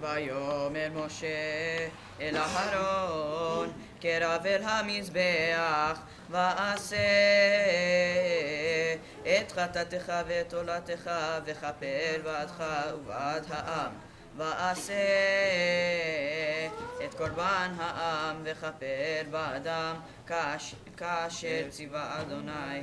ויאמר משה אל אהרון קרב אל המזבח ועשה את חטאתך ואת עולתך וכפר בעדך ובעד העם ועשה את קורבן העם וכפר בעדם כאשר ציווה אדוני.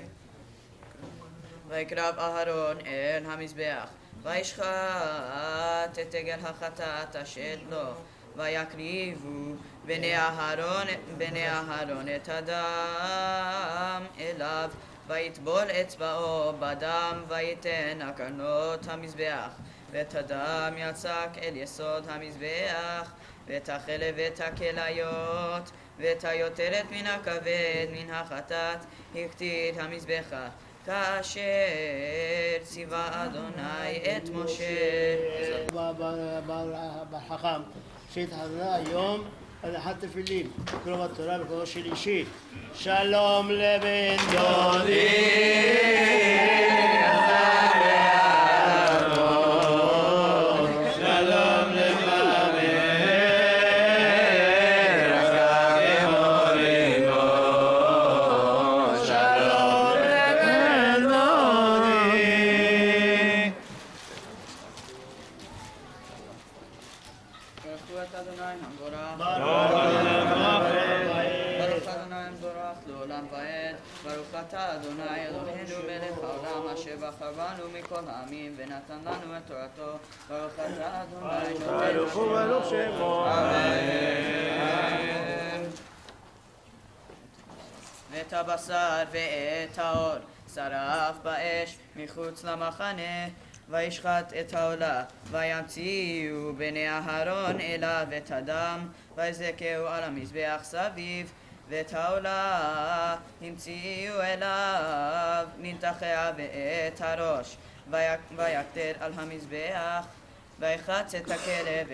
ויקרב אהרון אל המזבח וישחט את עגל החטאת אשר לו ויקריבו בני אהרון את הדם אליו ויטבול אצבעו בדם ויתן הקרנות המזבח ואת הדם יצק אל יסוד המזבח ואת החלב ואת הכליות ואת היותרת מן הכבד מן החטאת הקטיר המזבחה כאשר ציווה אדוני את משה. בחכם שהתחתנה היום הנחת תפילין קרוב התורה בכבודו של אישי. שלום לבן דודי אדוני אלוהינו מלך העולם אשר בחרנו מכל העמים ונתן לנו את תורתו ברוך אתה אדוני ברוך הוא ברוך שמו אמן. ואת הבשר ואת העור שרף באש מחוץ למחנה וישחט את העולה וימציאו בני אהרון אליו את הדם ויזרקהו על המזבח סביב ואת העולה המציאו אליו ננתחיה ואת הראש ויקטר על המזבח ויחץ את הכלב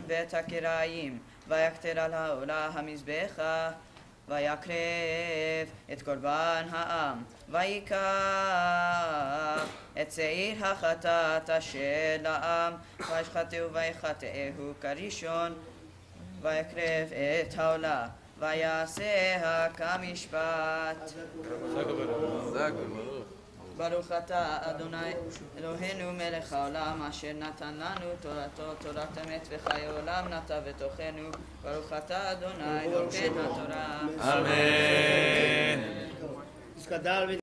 ואת הקרעים ויקטר על העולה המזבחה ויקרב את קורבן העם ויקח את שעיר החטאת אשר לעם וישחטהו ויחטאהו כראשון ויקרב את העולה ויעשה כמשפט. ברוך אתה אדוני אלוהינו מלך העולם אשר נתן לנו תורתו תורת אמת וחיי עולם נטע בתוכנו ברוך אתה אדוני נותן התורה. אמן.